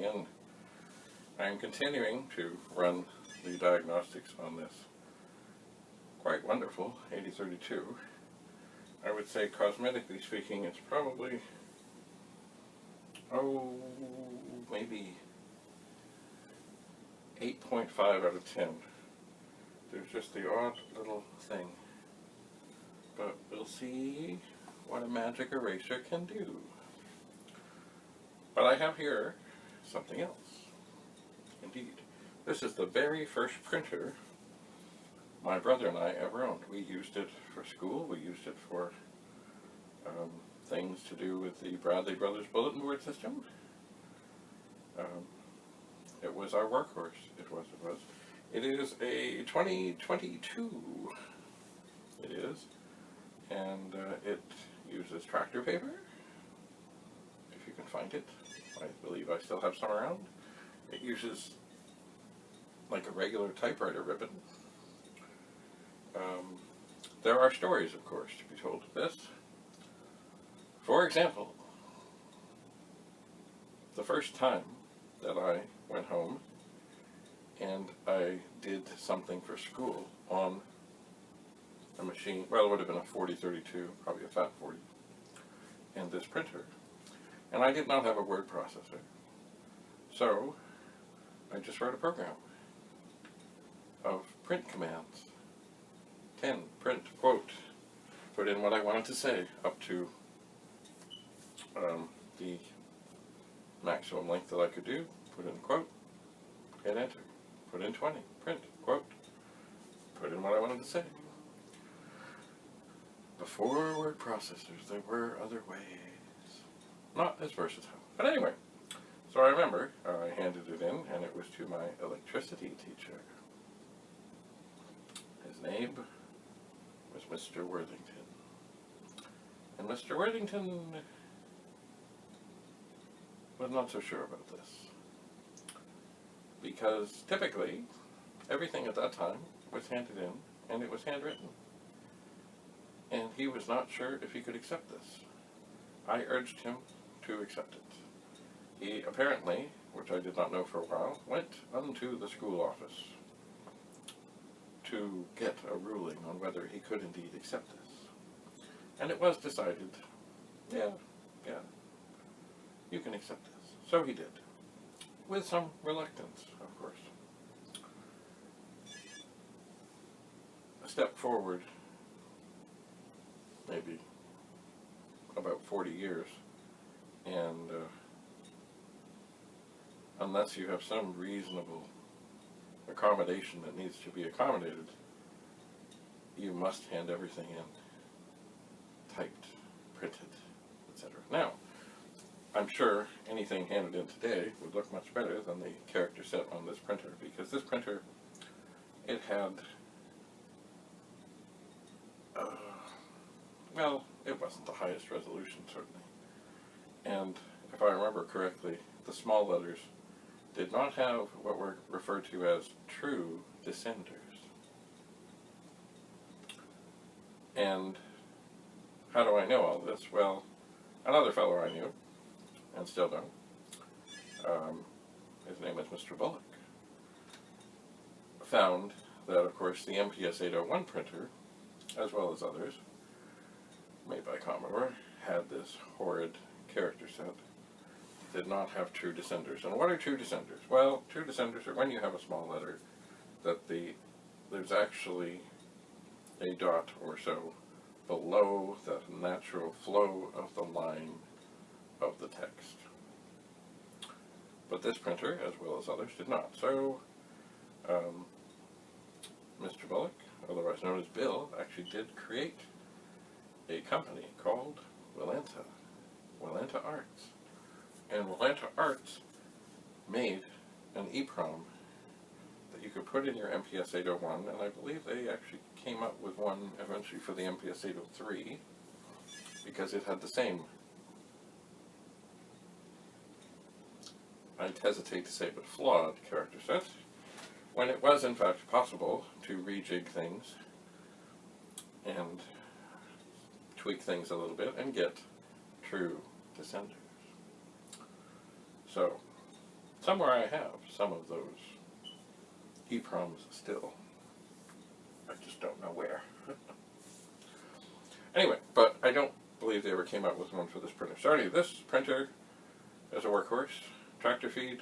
and I'm continuing to run the diagnostics on this quite wonderful 8032. I would say, cosmetically speaking, it's probably, maybe 8.5 out of 10. There's just the odd little thing. But we'll see what a magic eraser can do. But I have here something else. Indeed. This is the very first printer my brother and I ever owned. We used it for school. We used it for things to do with the Bradley Brothers bulletin board system. It was our workhorse. It was. It is a 2022. It is. And it uses tractor paper, if you can find it. I believe I still have some around. It uses like a regular typewriter ribbon. There are stories, of course, to be told of this. For example, the first time that I went home and I did something for school on a machine, well, it would have been a 4032, probably a fat 40, and this printer. And I did not have a word processor. So I just wrote a program of print commands. 10, print, quote, put in what I wanted to say, up to the maximum length that I could do, put in quote, hit enter, put in 20, print, quote, put in what I wanted to say. Before word processors, there were other ways. Not as versatile. But anyway, so I remember I handed it in, and it was to my electricity teacher. His name was Mr. Worthington. And Mr. Worthington was not so sure about this. Because typically, everything at that time was handed in, and it was handwritten. And he was not sure if he could accept this. I urged him to accept it. He apparently, which I did not know for a while, went unto the school office to get a ruling on whether he could indeed accept this. And it was decided, yeah, you can accept this. So he did. With some reluctance, of course. A step forward, maybe about 40 years, and unless you have some reasonable accommodation that needs to be accommodated, you must hand everything in, typed, printed, etc. Now, I'm sure anything handed in today would look much better than the character set on this printer, because this printer, it had, well, it wasn't the highest resolution, certainly. And if I remember correctly, the small letters did not have what were referred to as true descenders. And how do I know all this? Well, another fellow I knew, and still know, his name is Mr. Bullock, found that, of course, the MPS 801 printer, as well as others, made by Commodore, had this horrid character set. Did not have true descenders. And what are true descenders? Well, true descenders are when you have a small letter that there's actually a dot or so below the natural flow of the line of the text. But this printer, as well as others, did not. So, Mr. Bullock, otherwise known as Bill, actually did create a company called Willanta Arts. And Willanta Arts made an EEPROM that you could put in your MPS 801, and I believe they actually came up with one eventually for the MPS 803, because it had the same, I'd hesitate to say, but flawed character set, when it was in fact possible to rejig things and tweak things a little bit and get true descenders. So, somewhere I have some of those EPROMs still. I just don't know where. Anyway, but I don't believe they ever came out with one for this printer. So anyway, this printer is a workhorse, tractor feed,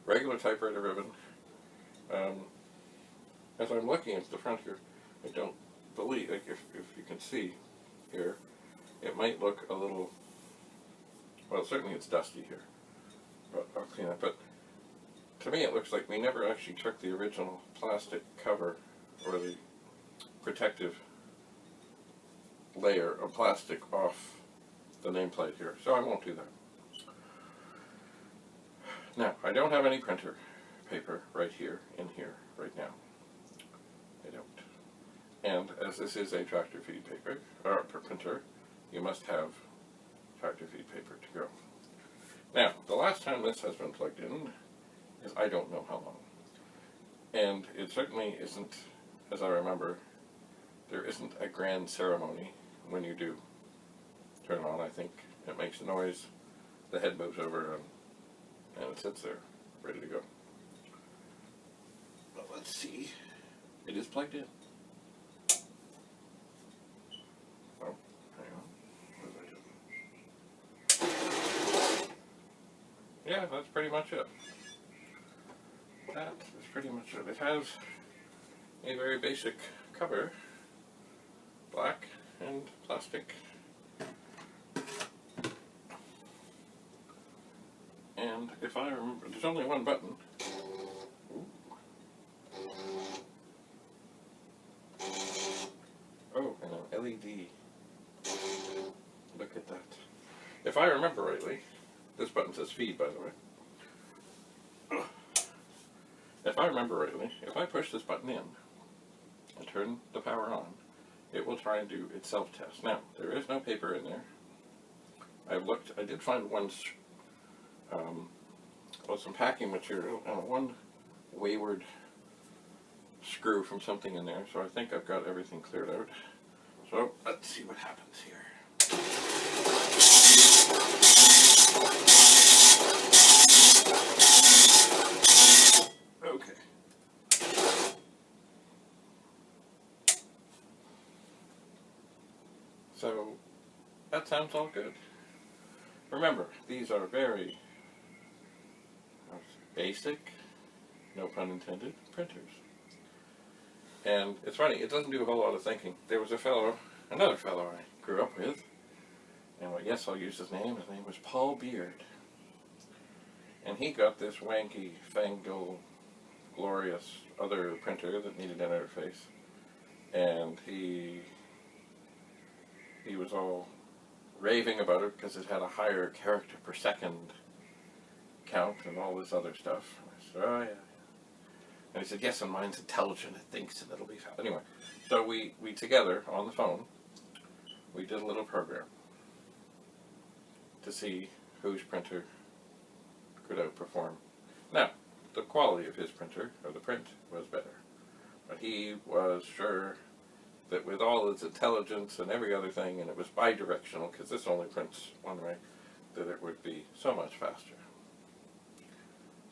regular typewriter ribbon. As I'm looking at the printer, I don't believe, like if you can see here, it might look a little, well, certainly it's dusty here, but I'll clean it. But to me, it looks like we never actually took the original plastic cover or the protective layer of plastic off the nameplate here, so I won't do that. Now, I don't have any printer paper right here, in here, right now. I don't. And as this is a tractor feed paper, or printer, you must have tractor feed paper to go. Now, the last time this has been plugged in is I don't know how long. And it certainly isn't, as I remember, there isn't a grand ceremony when you do turn it on. I think it makes a noise, the head moves over, and it sits there, ready to go. But let's see. It is plugged in. Oh, hang on. What did I do? Yeah, that's pretty much it. That is pretty much it. It has a very basic cover, black and plastic. And if I remember, there's only one button. Ooh. Oh, and an LED. Look at that. If I remember rightly, this button says feed, by the way. If I remember rightly, if I push this button in and turn the power on, it will try and do its self-test. Now, there is no paper in there. I've looked, I did find one, some packing material and one wayward screw from something in there, so I think I've got everything cleared out. So, let's see what happens here. Okay. So, that sounds all good. Remember, these are very basic, no pun intended, printers. And it's funny, it doesn't do a whole lot of thinking. There was another fellow I grew up with, and yes, I'll use his name. His name was Paul Beard. And he got this wanky, fangle, glorious other printer that needed an interface. And he was all raving about it because it had a higher character per second count and all this other stuff. And I said, oh yeah. And he said, yes, and mine's intelligent, it thinks, and it'll be fast. Anyway, so we together, on the phone, we did a little program to see whose printer could outperform. Now, the quality of his printer, or the print, was better. But he was sure that with all its intelligence and every other thing, and it was bi-directional, because this only prints one way, that it would be so much faster.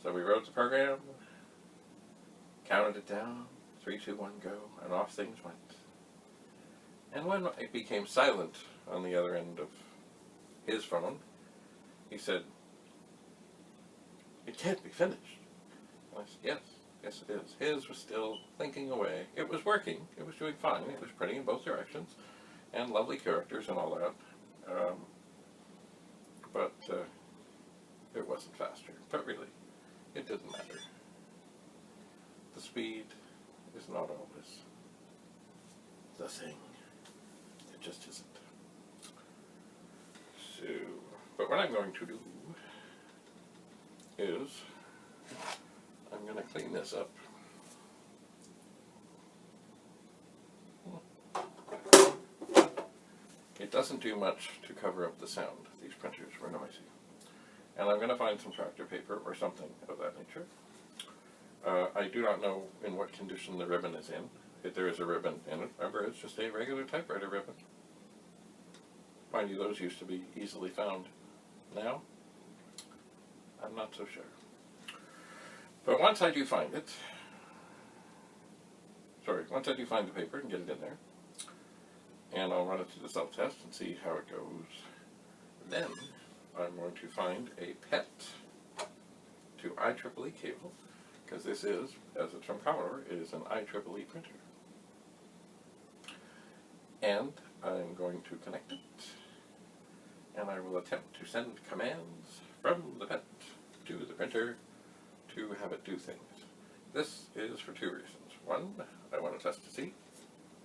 So we wrote the program, counted it down, 3, 2, 1, go, and off things went. And when it became silent on the other end of his phone, he said, it can't be finished. And I said, yes it is. His was still thinking away. It was working, it was doing fine, it was printing in both directions, and lovely characters and all that. But it wasn't faster. But really, it didn't matter. The speed is not always the thing. It just isn't. So, but what I'm going to do is, I'm going to clean this up. It doesn't do much to cover up the sound. These printers were noisy. And I'm going to find some tractor paper or something of that nature. I do not know in what condition the ribbon is in. If there is a ribbon in it, remember, it's just a regular typewriter ribbon. Mind you, those used to be easily found. Now, I'm not so sure. But once I do find it, once I do find the paper and get it in there, and I'll run it to the self-test and see how it goes, then I'm going to find a PET to ieee cable, because this is, as it's from Commodore, it is an ieee printer. And I'm going to connect it, and I will attempt to send commands from the PET to the printer to have it do things. This is for two reasons. One, I want to test to see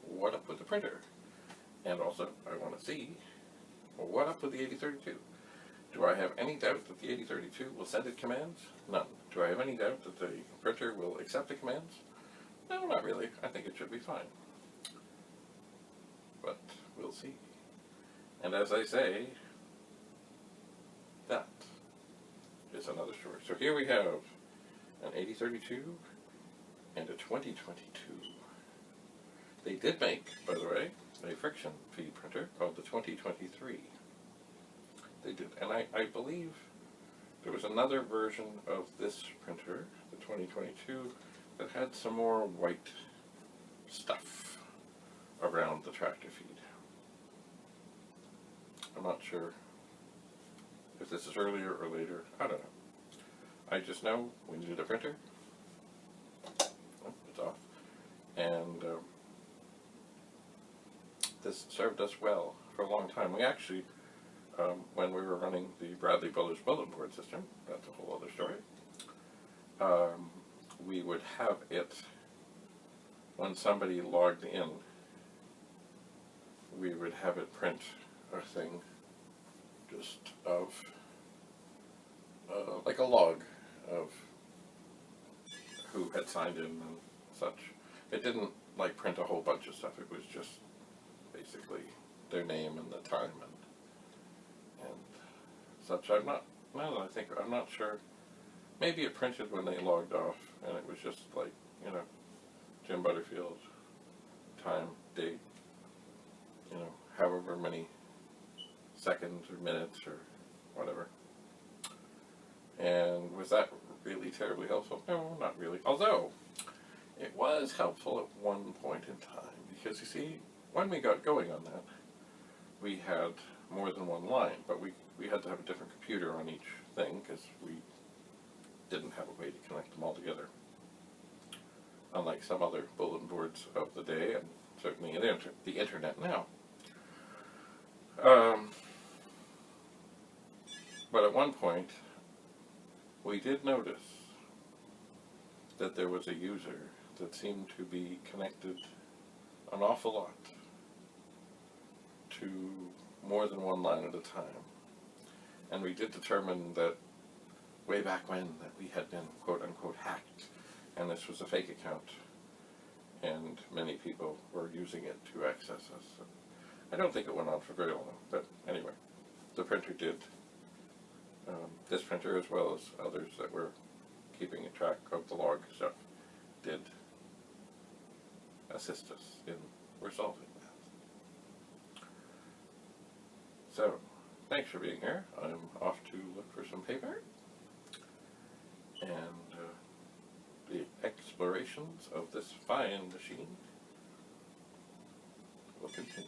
what up with the printer, and also I want to see what up with the 8032. Do I have any doubt that the 8032 will send it commands? None. Do I have any doubt that the printer will accept the commands? No, not really. I think it should be fine. But we'll see. And as I say, that is another story. So here we have an 8032 and a 2022. They did make, by the way, a friction feed printer called the 2023. They did, and I believe there was another version of this printer, the 2022, that had some more white stuff around the tractor feed. I'm not sure if this is earlier or later. I don't know. I just know we needed a printer. Oh, it's off. And this served us well for a long time. We actually, when we were running the Bradley Brothers bulletin board system, that's a whole other story, we would have it, when somebody logged in, we would have it print a thing just of, like a log of who had signed in and such. It didn't like print a whole bunch of stuff, it was just basically their name and the time and such. I'm not, now that I think, I'm not sure. Maybe it printed when they logged off and it was just like, you know, Jim Butterfield, time, date, you know, however many seconds or minutes or whatever. And was that really terribly helpful? No, not really. Although, it was helpful at one point in time, because you see, when we got going on that, we had more than one line, but we had to have a different computer on each thing, because we didn't have a way to connect them all together. Unlike some other bulletin boards of the day, and certainly the internet now. But at one point, we did notice that there was a user that seemed to be connected an awful lot to more than one line at a time. And we did determine that way back when that we had been quote-unquote hacked, and this was a fake account, and many people were using it to access us. I don't think it went on for very long, but anyway, the printer did, this printer as well as others that were keeping a track of the log stuff, did assist us in resolving that. So, thanks for being here. I'm off to look for some paper, and the explorations of this fine machine will continue.